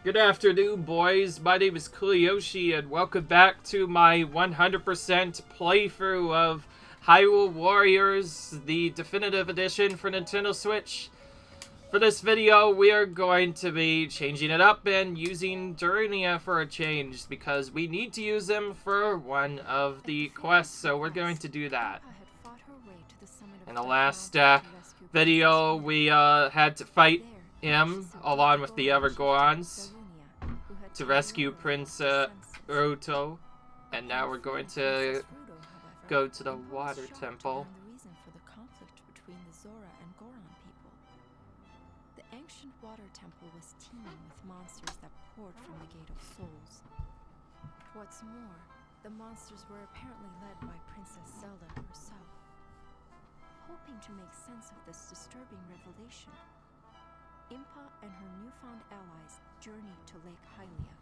Good afternoon, boys. My name is Kuliyoshi, and welcome back to my 100% playthrough of Hyrule Warriors, the Definitive Edition for Nintendo Switch. For this video, we are going to be changing it up and using Darunia for a change, because we need to use him for one of the quests, so we're going to do that. In the last video, we had to fight him, along with the other Gorons, to rescue Prince Ruto, and now we're going to go to the Water Temple. The ancient Water Temple was teeming with monsters that poured from the Gate of Souls. What's more, the monsters were apparently led by Princess Zelda herself. Hoping to make sense of this disturbing revelation, Impa and her newfound allies journeyed to Lake Hylia.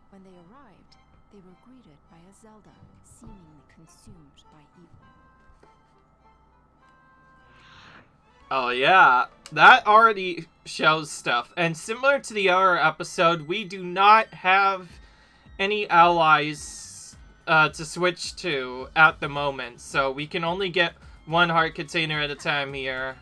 When they arrived, they were greeted by a Zelda seemingly consumed by evil. Oh yeah, that already shows stuff. And similar to the other episode, we do not have any allies to switch to at the moment. So we can only get one heart container at a time here.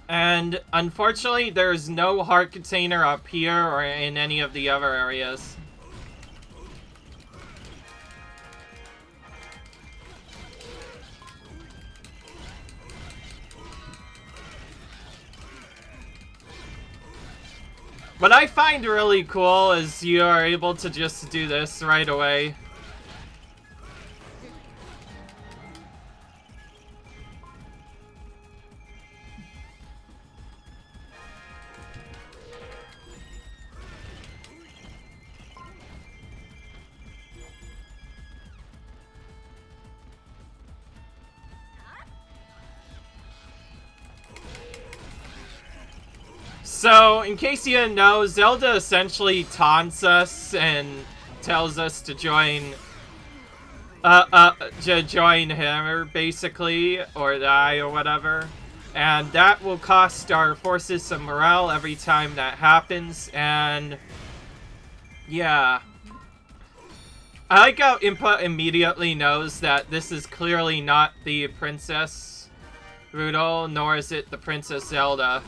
And unfortunately, there's no heart container up here or in any of the other areas. What I find really cool is you are able to just do this right away. So, in case you didn't know, Zelda essentially taunts us and tells us to join her, basically, or die, or whatever. And that will cost our forces some morale every time that happens, and yeah. I like how Impa immediately knows that this is clearly not the Princess Ruto, nor is it the Princess Zelda.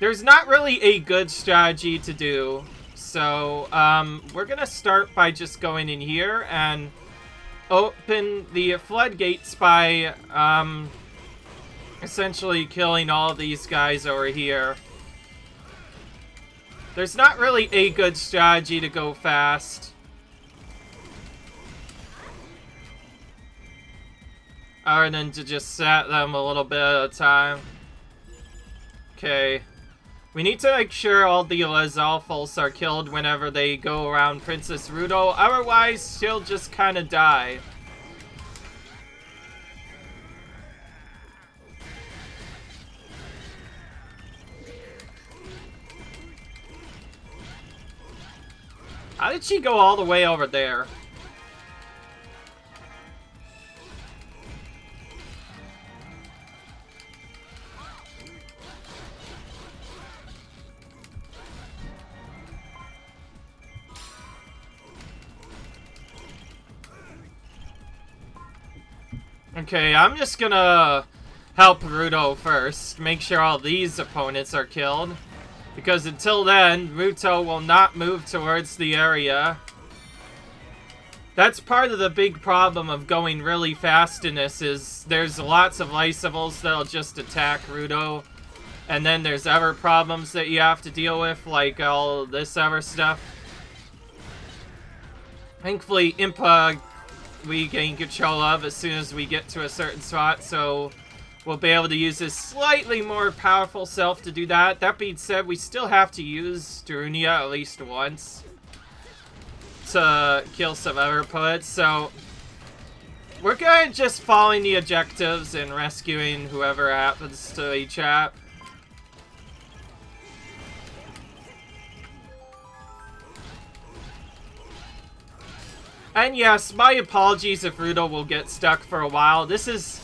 There's not really a good strategy to do, so we're gonna start by just going in here and open the floodgates by essentially killing all of these guys over here. There's not really a good strategy to go fast. Other than to just set them a little bit at a time. Okay. We need to make sure all the Lizalfos are killed whenever they go around Princess Ruto, otherwise she'll just kind of die. How did she go all the way over there? Okay, I'm just gonna help Ruto first. Make sure all these opponents are killed. Because until then, Ruto will not move towards the area. That's part of the big problem of going really fast in this, is there's lots of Lysavals that'll just attack Ruto. And then there's other problems that you have to deal with, like all this other stuff. Thankfully, Impa we gain control of as soon as we get to a certain spot, so we'll be able to use his slightly more powerful self to do that. That being said, we still have to use Darunia at least once to kill some other opponents, so we're going to just following the objectives and rescuing whoever happens to be trapped. And yes, my apologies if Rudo will get stuck for a while. This is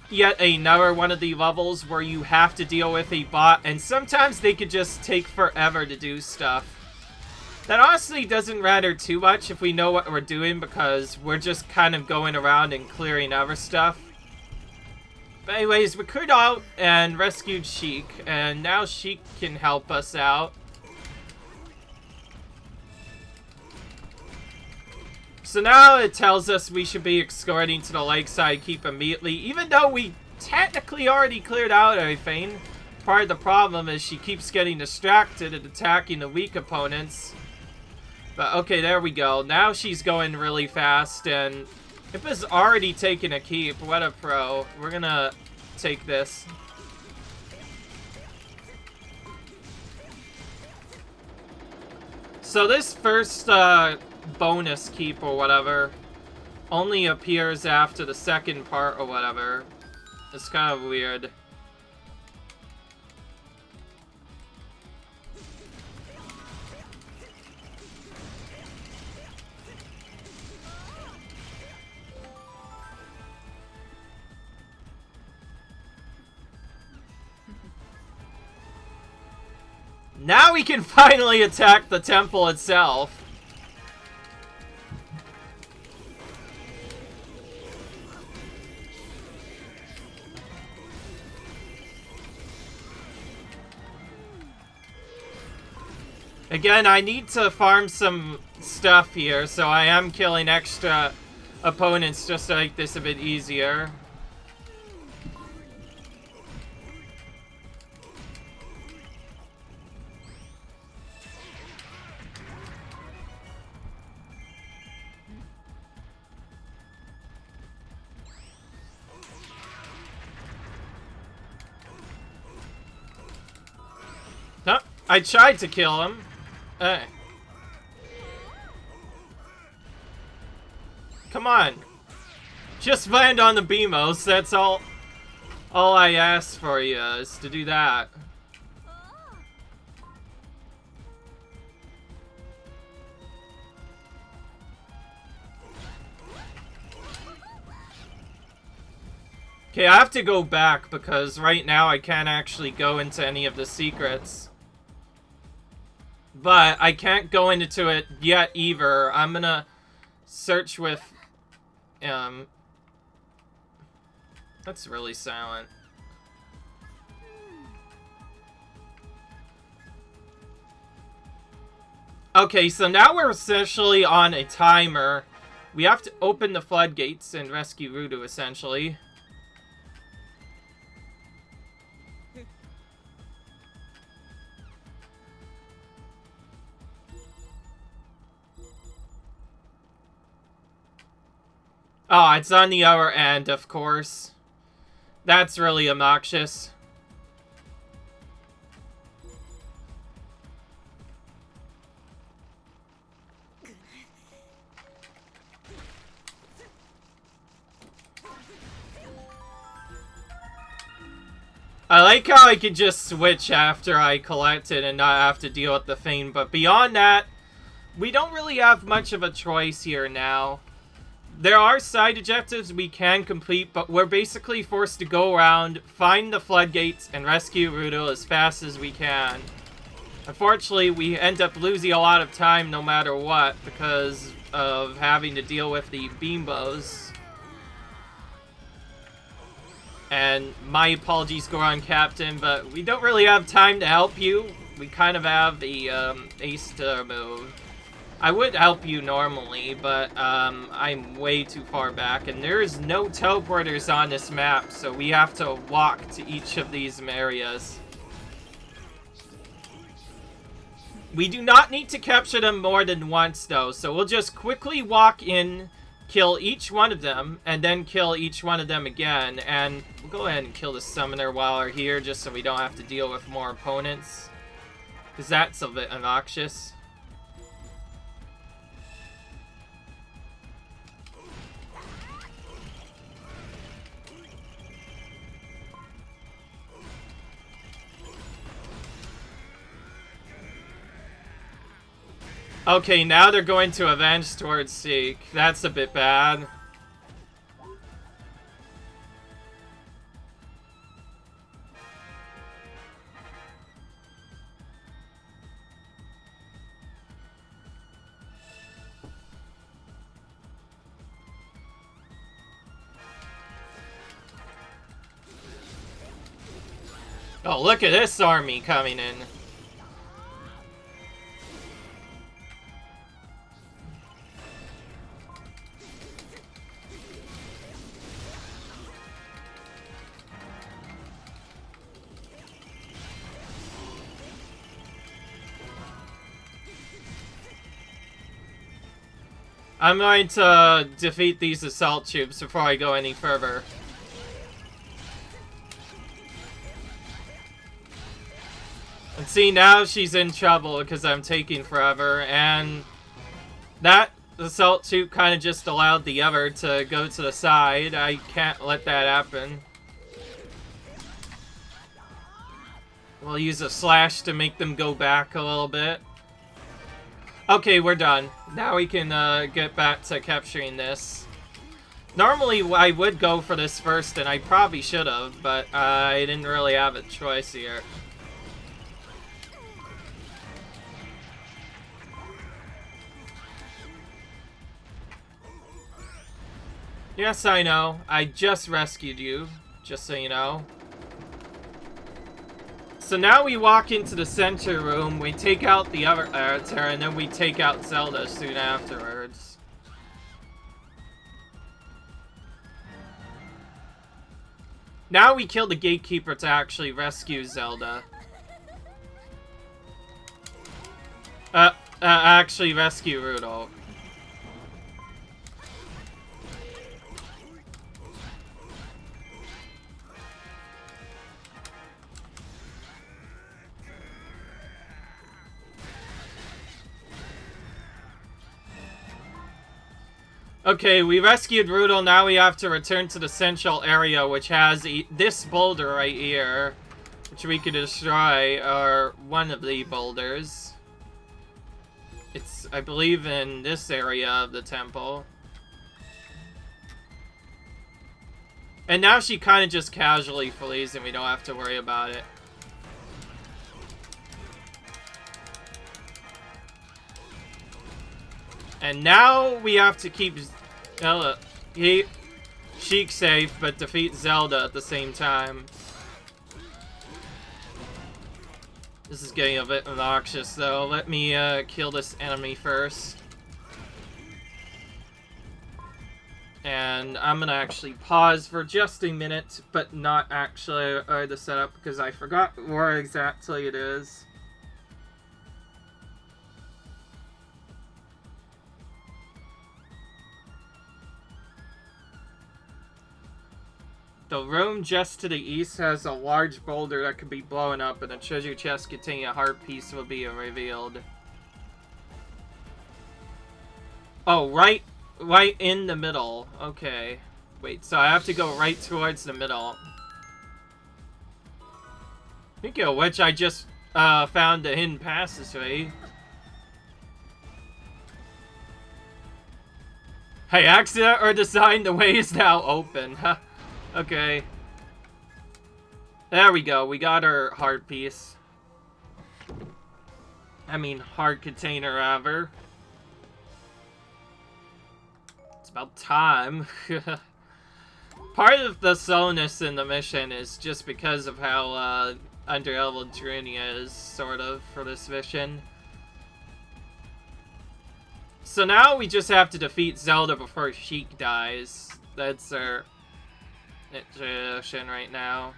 yet another one of the levels where you have to deal with a bot, and sometimes they could just take forever to do stuff. That honestly doesn't matter too much if we know what we're doing, because we're just kind of going around and clearing other stuff. But anyways, we cleared out and rescued Sheik, and now Sheik can help us out. So now it tells us we should be escorting to the Lakeside Keep immediately, even though we technically already cleared out everything. Part of the problem is she keeps getting distracted and attacking the weak opponents. But okay, there we go. Now she's going really fast, and Ippa's already taken a keep. What a pro. We're gonna take this. So this first bonus keep or whatever only appears after the second part or whatever. It's kind of weird. Now we can finally attack the temple itself. Again, I need to farm some stuff here, so I am killing extra opponents just to make this a bit easier. Huh? I tried to kill him. Come on. Just land on the Beamos. That's all I asked for you is to do that. Okay, I have to go back because right now I can't actually go into any of the secrets. But I can't go into it yet either. I'm gonna search with, that's really silent. Okay, so now we're essentially on a timer. We have to open the floodgates and rescue Rudo, essentially. Oh, it's on the other end, of course. That's really obnoxious. I like how I could just switch after I collect it and not have to deal with the thing, but beyond that, we don't really have much of a choice here now. There are side objectives we can complete, but we're basically forced to go around, find the floodgates, and rescue Rudo as fast as we can. Unfortunately, we end up losing a lot of time no matter what because of having to deal with the beambos. And my apologies, Goron Captain, but we don't really have time to help you. We kind of have the ace to move. I would help you normally, but I'm way too far back, and there is no teleporters on this map, so we have to walk to each of these areas. We do not need to capture them more than once, though, so we'll just quickly walk in, kill each one of them, and then kill each one of them again, and we'll go ahead and kill the summoner while we're here, just so we don't have to deal with more opponents, because that's a bit obnoxious. Okay, now they're going to avenge towards Seek. That's a bit bad. Oh, look at this army coming in. I'm going to defeat these assault troops before I go any further. And see, now she's in trouble because I'm taking forever, and that assault troop kind of just allowed the other to go to the side. I can't let that happen. We'll use a slash to make them go back a little bit. Okay, we're done. Now we can get back to capturing this. Normally, I would go for this first, and I probably should have, but I didn't really have a choice here. Yes, I know. I just rescued you, just so you know. So now we walk into the center room, we take out the other avatar, and then we take out Zelda soon afterwards. Now we kill the gatekeeper to actually rescue Zelda. Actually rescue Rudolph. Okay, we rescued Rudel, now we have to return to the central area, which has this boulder right here, which we can destroy, or one of the boulders. It's, I believe, in this area of the temple. And now she kind of just casually flees and we don't have to worry about it. And now we have to keep Sheik safe, but defeat Zelda at the same time. This is getting a bit obnoxious, though. Let me kill this enemy first. And I'm gonna actually pause for just a minute, but not actually the setup, because I forgot where exactly it is. The room just to the east has a large boulder that could be blown up, and a treasure chest containing a heart piece will be revealed. Oh, right in the middle. Okay. Wait, so I have to go right towards the middle. Speaking of which, I just found the hidden passageway. Hey, accident or design, the way is now open. Okay. There we go. We got our heart piece. I mean, heart container, rather. It's about time. Part of the slowness in the mission is just because of how underleveled Drunia is, sort of, for this mission. So now we just have to defeat Zelda before Sheik dies. That's our mission right now.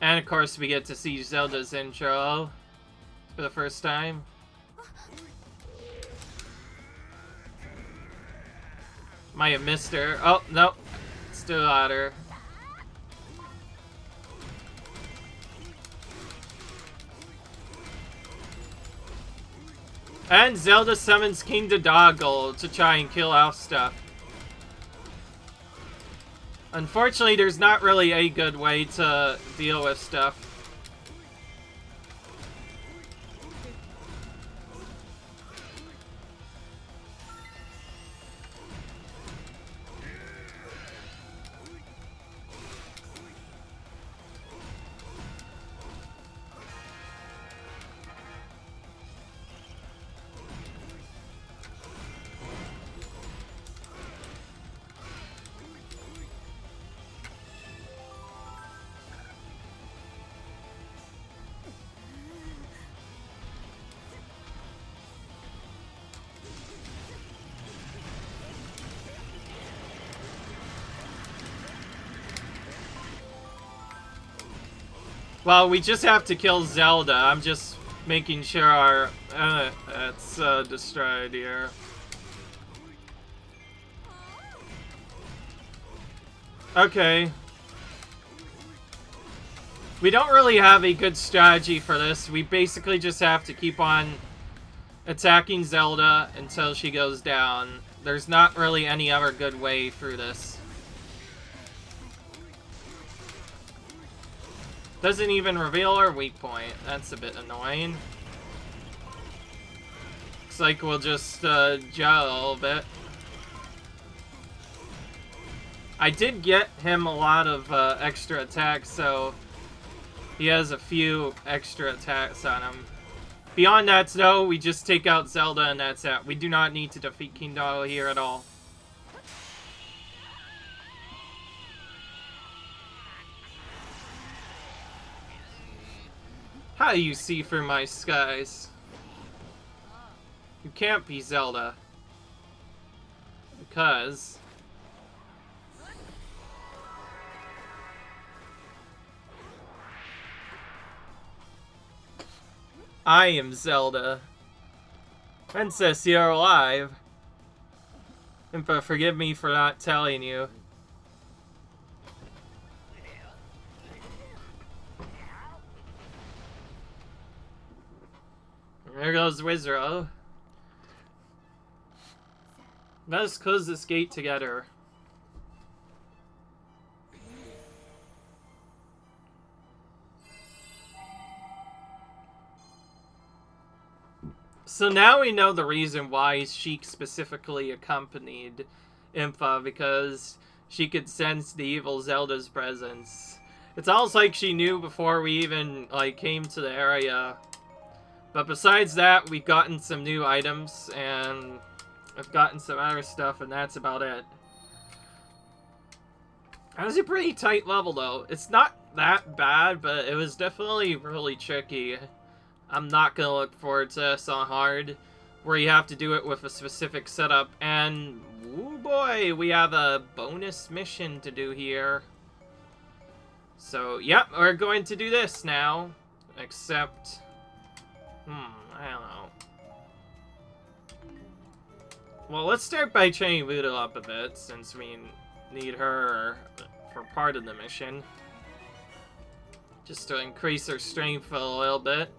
And of course we get to see Zelda's intro for the first time. Might have missed her. Oh, no. Still got her. And Zelda summons King Dodoggle to try and kill off stuff. Unfortunately, there's not really a good way to deal with stuff. Well, we just have to kill Zelda. I'm just making sure our... it's destroyed here. Okay. We don't really have a good strategy for this. We basically just have to keep on attacking Zelda until she goes down. There's not really any other good way through this. Doesn't even reveal our weak point. That's a bit annoying. Looks like we'll just gel a little bit. I did get him a lot of extra attacks, so he has a few extra attacks on him. Beyond that, though, we just take out Zelda and that's it. We do not need to defeat King Dino here at all. How do you see through my skies? You can't be Zelda. Because... I am Zelda. Princess, you're alive. Impa, forgive me for not telling you. There goes Wizro. Let us close this gate together. So now we know the reason why Sheik specifically accompanied Impa, because she could sense the evil Zelda's presence. It's almost like she knew before we even came to the area. But besides that, we've gotten some new items, and I've gotten some other stuff, and that's about it. That was a pretty tight level, though. It's not that bad, but it was definitely really tricky. I'm not going to look forward to this on hard, where you have to do it with a specific setup. And, woo boy, we have a bonus mission to do here. So, yep, we're going to do this now. Except... I don't know. Well, let's start by training Voodoo up a bit, since we need her for part of the mission. Just to increase her strength a little bit.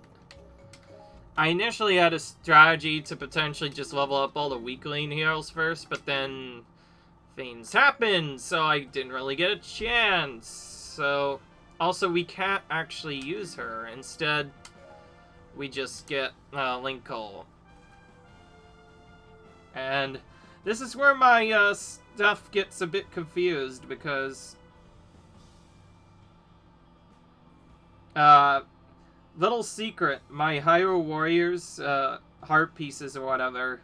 I initially had a strategy to potentially just level up all the weakling heroes first, but then things happened, so I didn't really get a chance. So, also we can't actually use her. Instead, we just get Linkle. And this is where my stuff gets a bit confused, because little secret, my Hyrule Warriors heart pieces or whatever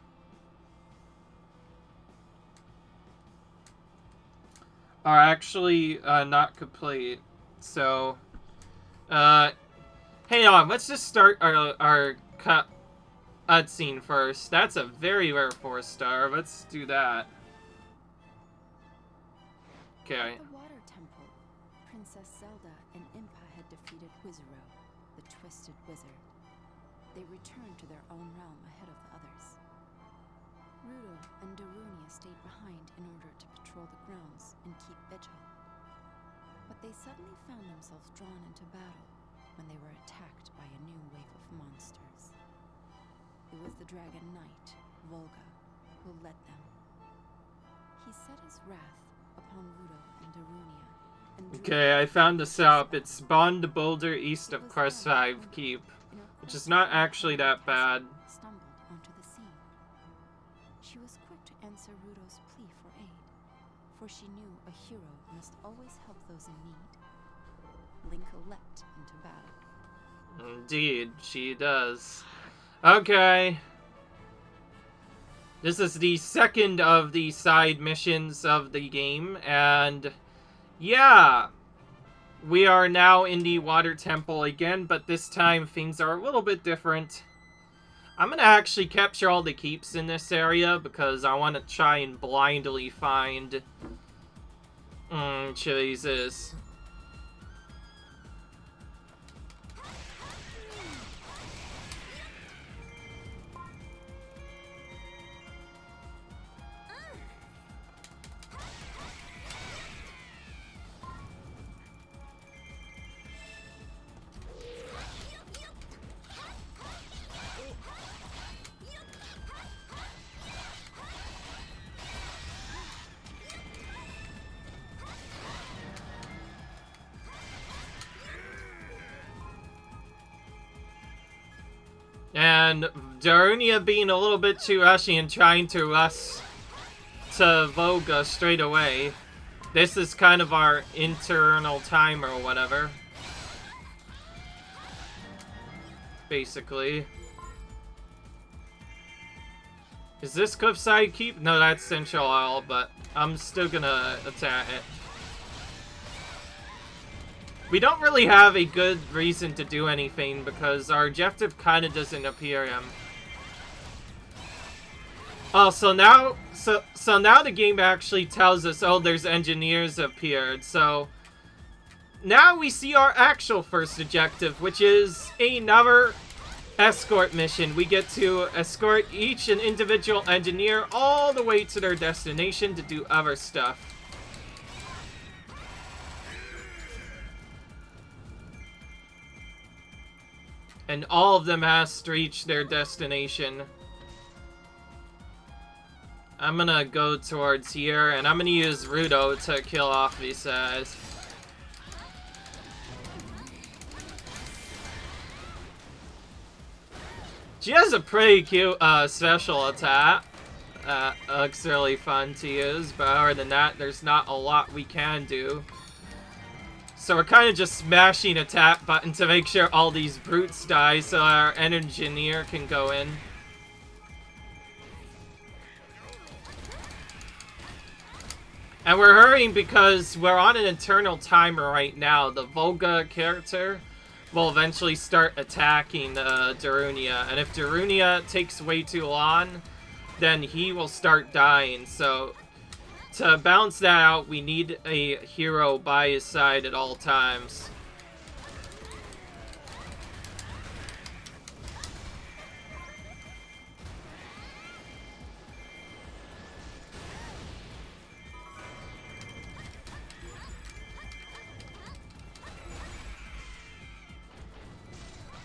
are actually not complete. So hang on, let's just start our cutscene first. That's a very rare 4-star. Let's do that. Okay. At the Water Temple, Princess Zelda and Impa had defeated Wizaro, the Twisted Wizard. They returned to their own realm ahead of the others. Rudo and Darunia stayed behind in order to patrol the grounds and keep vigil. But they suddenly found themselves drawn into battle when they were attacked by a new wave of monsters. It was the Dragon Knight, Volga, who led them. He set his wrath upon Rudo and Darunia, and Okay, I found this up. It's Bond Boulder east of Cliffside Keep, which is not actually that bad. stumbled onto the sea. She was quick to answer Rudo's plea for aid, for she knew a hero must always help those in need. Linka leapt into battle. Indeed, she does. Okay. This is the second of the side missions of the game, and yeah, we are now in the water temple again, but this time things are a little bit different. I'm gonna actually capture all the keeps in this area because I want to try and blindly find... Jesus. And Darunia being a little bit too rushy and trying to rush to Volga straight away. This is kind of our internal timer or whatever. Basically. Is this Cliffside Keep? No, that's Central Isle, but I'm still gonna attack it. We don't really have a good reason to do anything because our objective kind of doesn't appear him. Oh, so now the game actually tells us, oh, there's engineers appeared. So now we see our actual first objective, which is another escort mission. We get to escort each an individual engineer all the way to their destination to do other stuff. And all of them has to reach their destination. I'm gonna go towards here, and I'm gonna use Rudo to kill off these guys. She has a pretty cute special attack. Looks really fun to use, but other than that, there's not a lot we can do. So we're kind of just smashing attack button to make sure all these brutes die so our engineer can go in. And we're hurrying because we're on an internal timer right now. The Volga character will eventually start attacking Darunia. And if Darunia takes way too long, then he will start dying. So to balance that out, we need a hero by his side at all times.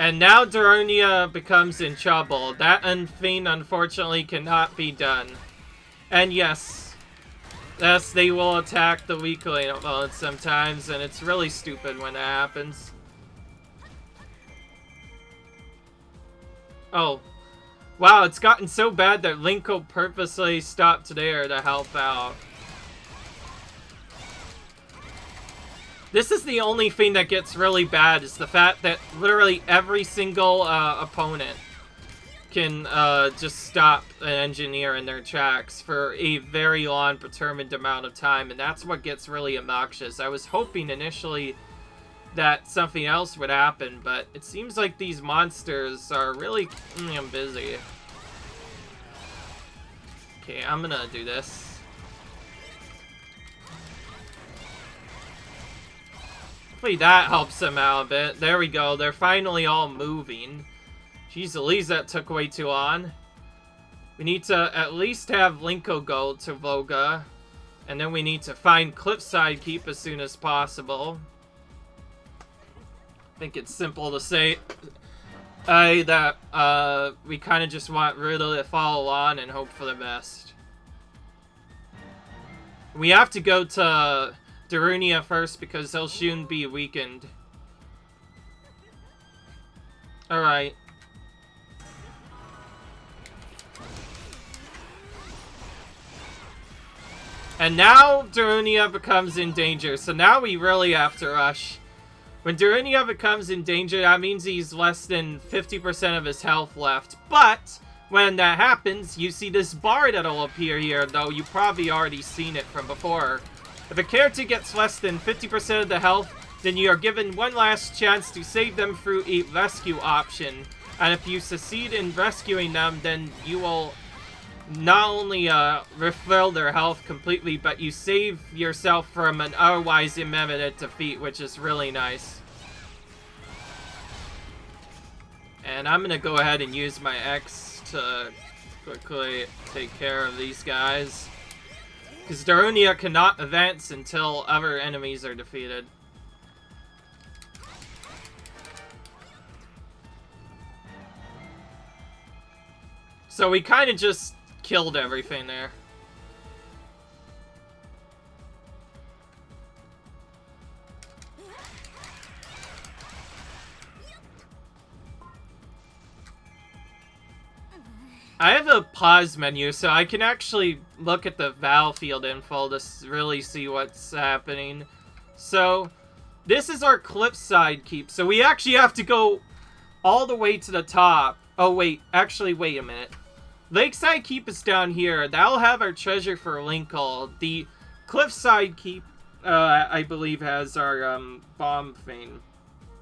And now Darunia becomes in trouble. That thing, unfortunately, cannot be done. And yes, they will attack the weakling opponents sometimes, and it's really stupid when that happens. Oh. Wow, it's gotten so bad that Linko purposely stopped there to help out. This is the only thing that gets really bad, is the fact that literally every single opponent can just stop an engineer in their tracks for a very long, determined amount of time, and that's what gets really obnoxious. I was hoping initially that something else would happen, but it seems like these monsters are really busy. Okay, I'm gonna do this. Hopefully that helps them out a bit. There we go. They're finally all moving. Jeez, at least that took way too long. We need to at least have Linko go to Volga. And then we need to find Cliffside Keep as soon as possible. I think it's simple to say that we kind of just want Rudo to follow on and hope for the best. We have to go to Darunia first because he'll soon be weakened. Alright. And now Darunia becomes in danger, so now we really have to rush. When Darunia becomes in danger, that means he's less than 50% of his health left. But when that happens, you see this bar that'll appear here, though you've probably already seen it from before. If a character gets less than 50% of the health, then you are given one last chance to save them through a rescue option. And if you succeed in rescuing them, then you will not only refill their health completely, but you save yourself from an otherwise imminent defeat, which is really nice. And I'm gonna go ahead and use my X to quickly take care of these guys, because Darunia cannot advance until other enemies are defeated. So we kind of just killed everything there. I have a pause menu, so I can actually look at the battlefield info to really see what's happening. So, this is our Cliffside Keep. So we actually have to go all the way to the top. Oh, wait. Actually, wait a minute. Lakeside Keep is down here. That'll have our treasure for Linkle. The Cliffside Keep, I believe, has our bomb thing.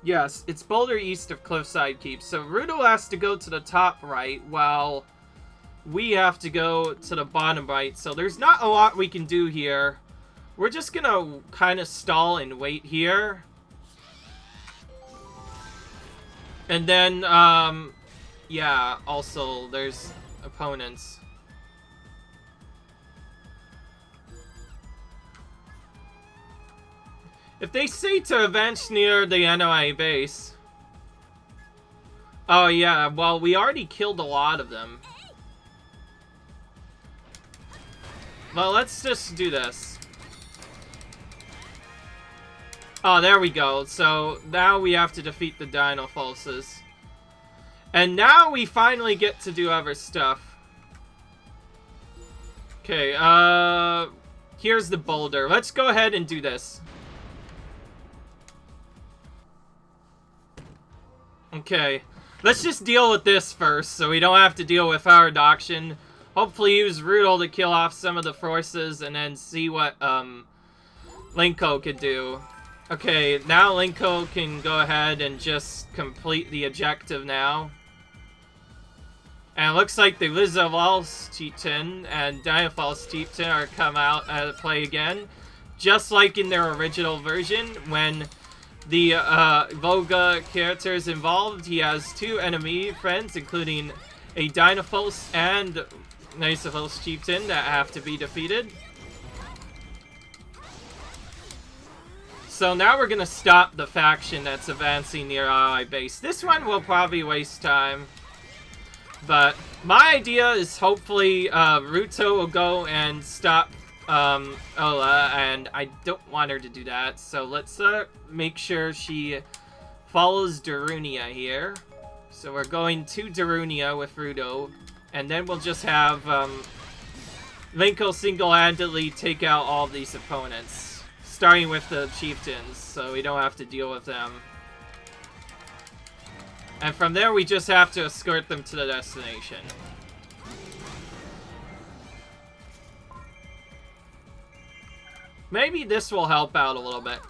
Yes, it's Boulder east of Cliffside Keep. So Rudo has to go to the top right, while we have to go to the bottom right. So there's not a lot we can do here. We're just gonna kind of stall and wait here. And then, yeah, also there's opponents. If they say to advance near the NOI base. Oh yeah, well we already killed a lot of them. Well, let's just do this. Oh, there we go. So now we have to defeat the Dino Pulses. And now we finally get to do other stuff. Okay, here's the boulder. Let's go ahead and do this. Okay, let's just deal with this first, so we don't have to deal with our Doction. Hopefully use Rudel to kill off some of the forces, and then see what, Linko could do. Okay, now Linko can go ahead and just complete the objective now. And it looks like the Lizavals Chieftain and Diaphals Chieftain are come out to play again. Just like in their original version, when the Volga character is involved, he has two enemy friends, including a Dinophos and Nisophos Chieftain that have to be defeated. So now we're gonna stop the faction that's advancing near our base. This one will probably waste time. But my idea is hopefully Ruto will go and stop Ola, and I don't want her to do that. So let's make sure she follows Darunia here. So we're going to Darunia with Ruto, and then we'll just have Linko single-handedly take out all these opponents, starting with the chieftains, so we don't have to deal with them. And from there, we just have to escort them to the destination. Maybe this will help out a little bit.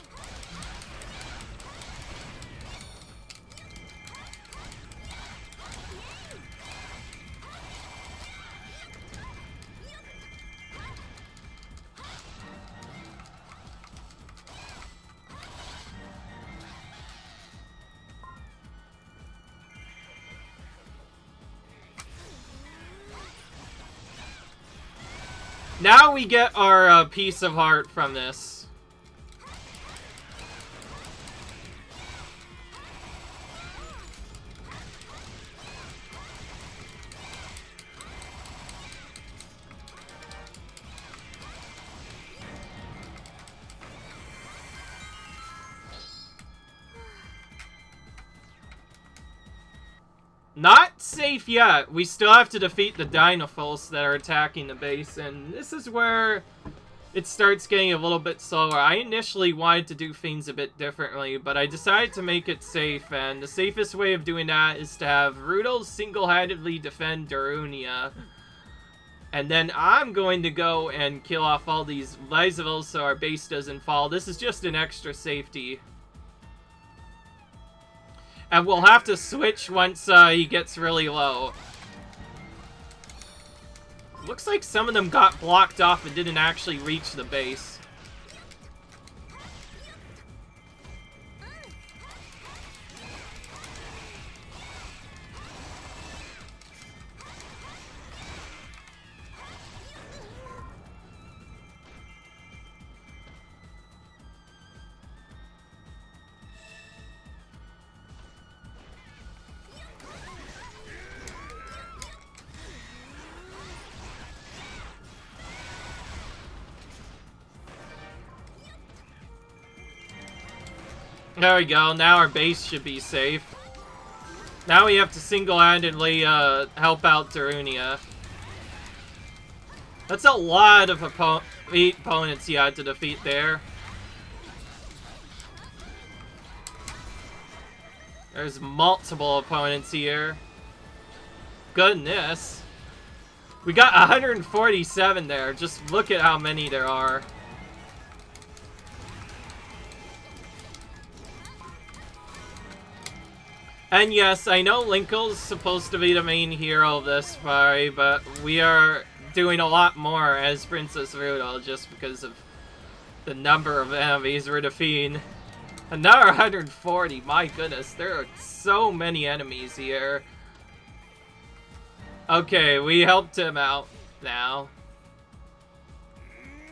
Now we get our piece of heart from this. Not safe yet. We still have to defeat the Dinofulls that are attacking the base, and this is where it starts getting a little bit slower. I initially wanted to do things a bit differently, but I decided to make it safe, and the safest way of doing that is to have Rudel single-handedly defend Darunia. And then I'm going to go and kill off all these Lysavels so our base doesn't fall. This is just an extra safety. And we'll have to switch once he gets really low. Looks like some of them got blocked off and didn't actually reach the base. There we go, now our base should be safe. Now we have to single-handedly help out Darunia. That's a lot of opponents you had to defeat there. There's multiple opponents here. Goodness. We got 147 there. Just look at how many there are. And yes, I know Linkle's supposed to be the main hero of this fight, but we are doing a lot more as Princess Rudel just because of the number of enemies we're defeating. Another 140, my goodness, there are so many enemies here. Okay, we helped him out now.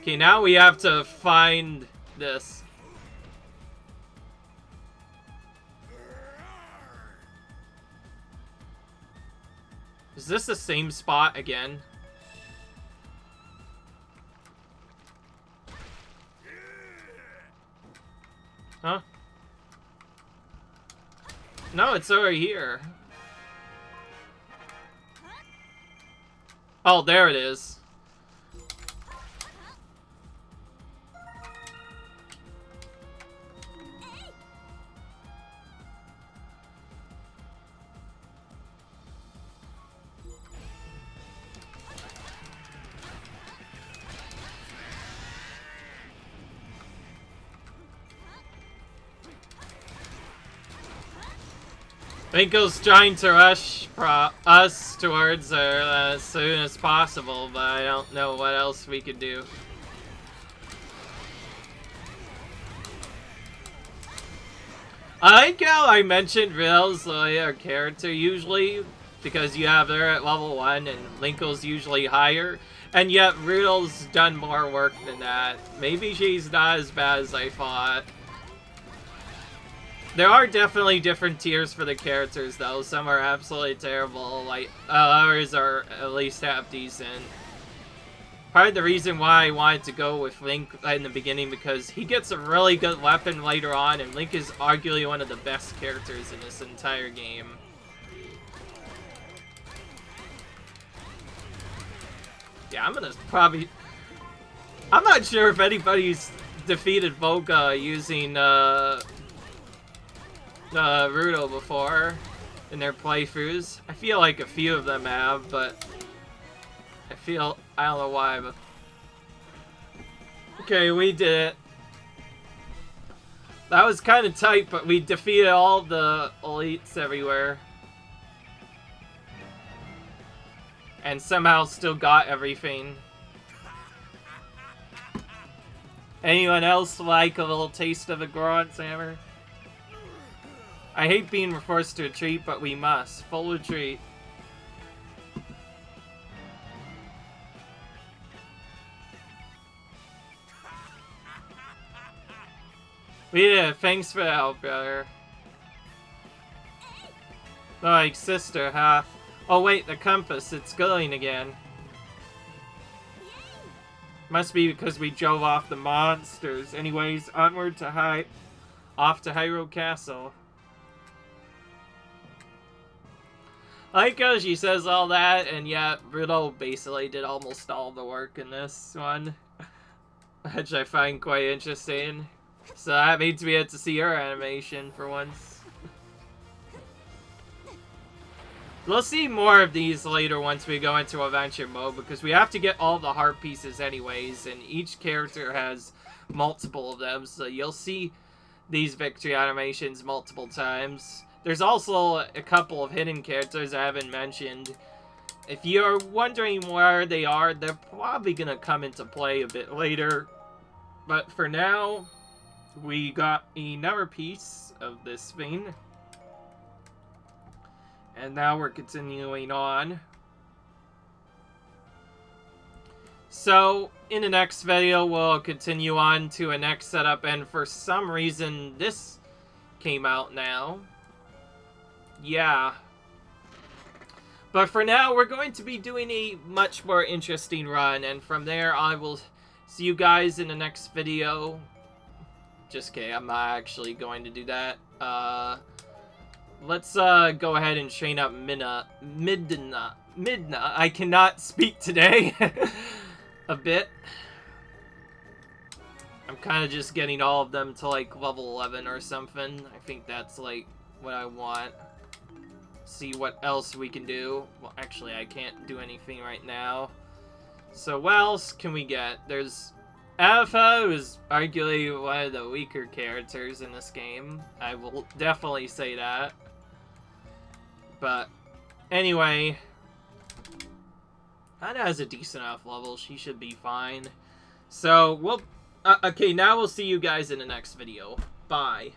Okay, now we have to find this. Is this the same spot again? Huh? No, it's over here. Oh, there it is. Linko's trying to rush us towards her as soon as possible, but I don't know what else we could do. I like how I mentioned Ril's our character usually, because you have her at level 1 and Linko's usually higher, and yet Rudel's done more work than that. Maybe she's not as bad as I thought. There are definitely different tiers for the characters, though. Some are absolutely terrible, like others are at least half decent. Part of the reason why I wanted to go with Link in the beginning, because he gets a really good weapon later on, and Link is arguably one of the best characters in this entire game. Yeah, I'm gonna probably... I'm not sure if anybody's defeated Volga using Rudel before in their playthroughs. I feel like a few of them have, but I don't know why, but okay, we did it. That was kind of tight, but we defeated all the elites everywhere. And somehow still got everything. Anyone else like a little taste of a Goron's hammer? I hate being forced to retreat, but we must. Full retreat. We did it. Thanks for the help, brother. Like, sister, huh? Oh wait, the compass. It's going again. Must be because we drove off the monsters. Anyways, onward to off to Hyrule Castle. I like how she says all that, and yet Bruno basically did almost all the work in this one. Which I find quite interesting. So that means we had to see her animation for once. We'll see more of these later once we go into adventure mode, because we have to get all the heart pieces anyways, and each character has multiple of them, so you'll see these victory animations multiple times. There's also a couple of hidden characters I haven't mentioned. If you're wondering where they are, they're probably gonna come into play a bit later. But for now, we got another piece of this thing. And now we're continuing on. So, in the next video, we'll continue on to a next setup, and for some reason, this came out now. Yeah. But for now, we're going to be doing a much more interesting run, and from there, I will see you guys in the next video. Just kidding, I'm not actually going to do that. Let's go ahead and train up Midna. I cannot speak today. A bit. I'm kind of just getting all of them to like level 11 or something. I think that's like what I want. See what else we can do. Well, actually, I can't do anything right now. So what else can we get? There's Alpha, who's arguably one of the weaker characters in this game. I will definitely say that. But anyway, Anna has a decent enough level. She should be fine. So we'll okay, now we'll see you guys in the next video. Bye.